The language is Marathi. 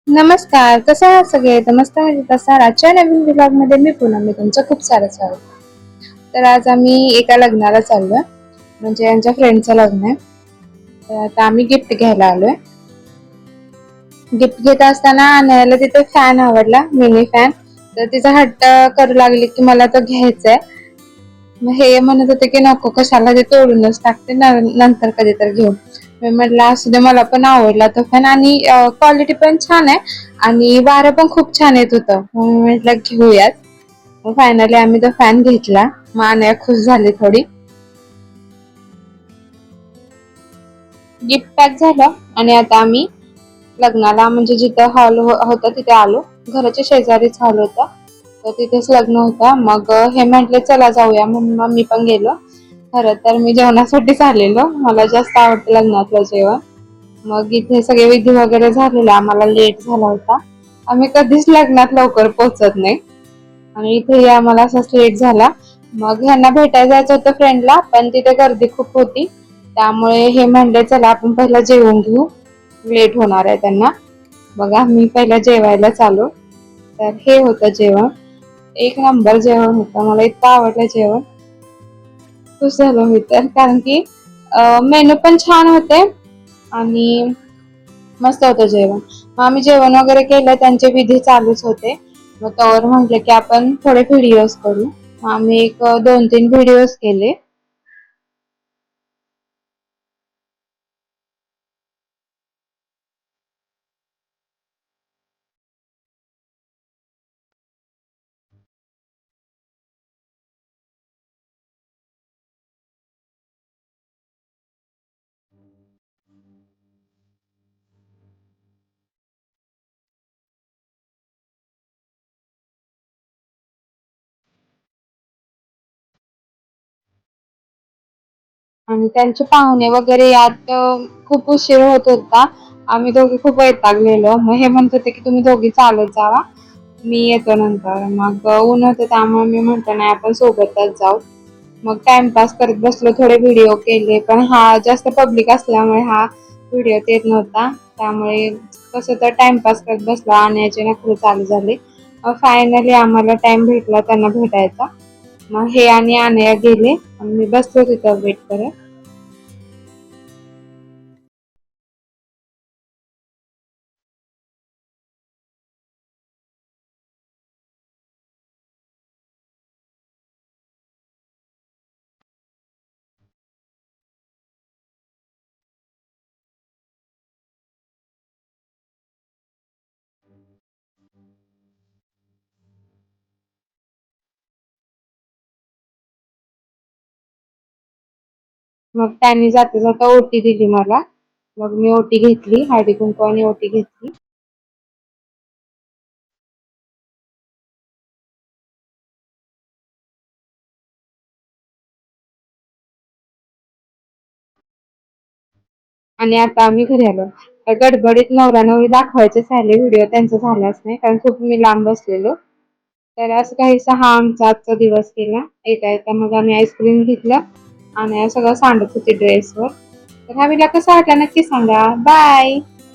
नमस्कार, कसे आहात सगळे? तर मस्त म्हणजे तसा आजच्या नवीन ब्लॉग मध्ये मी पुन्हा तुमचं खूप सारं स्वागत. तर आज आम्ही एका लग्नाला चाललोय, म्हणजे आमच्या फ्रेंडचं लग्न आहे. तर आता आम्ही गिफ्ट घ्यायला आलोय. गिफ्ट घेत असताना अनयाला तिथे फॅन आवडला, मिनी फॅन. तर तिचा हट्ट करू लागली की मला तो घ्यायचा आहे. मग हे म्हणत होते की नको, कशाला ते तोडूनच टाकते, नंतर कधी तर घेऊ. मी म्हटलं असू दे, मला पण आवडला तो फॅन आणि क्वालिटी पण छान आहे आणि वारं पण खूप छान येत होतं. मग मी म्हटलं घेऊयात. मग फायनली आम्ही तो फॅन घेतला. मग अनया खुश झाली थोडी. गिफ्ट पॅक झालं आणि आता आम्ही लग्नाला म्हणजे जिथं हॉल होता तिथे आलो. घराच्या शेजारीच हॉल होता, तर तिथेच लग्न होतं. मग हे म्हटले चला जाऊया, म्हणून मग मी पण गेलो. खरं तर मी जेवणासाठीच आलेलो, मला जास्त आवडतं लग्नातलं जेवण. मग इथे सगळे विधी वगैरे झालेले, आम्हाला लेट झाला होता. आम्ही कधीच लग्नात लवकर पोहोचत नाही आणि इथे आम्हाला असंच लेट झाला. मग ह्यांना भेटायला जायचं होतं फ्रेंडला, पण तिथे गर्दी खूप होती. त्यामुळे हे म्हणले चला आपण पहिला जेवून घेऊ, लेट होणार आहे त्यांना. बघा मी पहिला जेवायला चालू. तर हे होतं जेवण, एक नंबर जेवण होतं, मला इतकं आवडलं जेवण. खुश झालो मी तर, कारण की मेनू पण छान होते आणि मस्त होतं जेवण. मग आम्ही जेवण वगैरे केलं, त्यांचे विधी चालूच होते. मग त्यावर म्हटलं की आपण थोडे व्हिडिओज करू. मग आम्ही एक 2-3 व्हिडिओज केले. आणि त्यांचे पाहुणे वगैरे यात खूप उशीर होत होता. आम्ही दोघे खूप वैतागलेलो. मग हे म्हणत होते की तुम्ही दोघी चालत जावा, मी येतो नंतर. मग ऊन होतं त्यामुळे मी म्हटलं नाही, आपण सोबतच जाऊ. मग टाइमपास करत बसलो, थोडे व्हिडिओ केले. पण हा जास्त पब्लिक असल्यामुळे हा व्हिडिओ येत नव्हता. त्यामुळे कसं तर टाइमपास करत बसलो आणि याचे नखरे चालू झाले. फायनली आम्हाला टाइम भेटला त्यांना भेटायचा. मग हे आणि अनया गेले आणि मी बसलो तिथं वेट करत. मग त्यांनी जाता जाता ओटी दिली मला. मग मी ओटी घेतली, हळदी कुंकू आणि ओटी घेतली. आणि आता आम्ही घरी आलो. गडबडीत नवरा नवरी दाखवायचे राहिले, व्हिडिओ त्यांचा झालाच नाही कारण खूप मी लांब बसलेलो. तर असं काहीसा हा आमचा आजचा दिवस गेला. येता येता मग आम्ही आईस्क्रीम घेतलं आणि सगळं सांडत होती ड्रेसवर. तर हा व्हिडिओ कसा वाटला नक्की सांगा. बाय.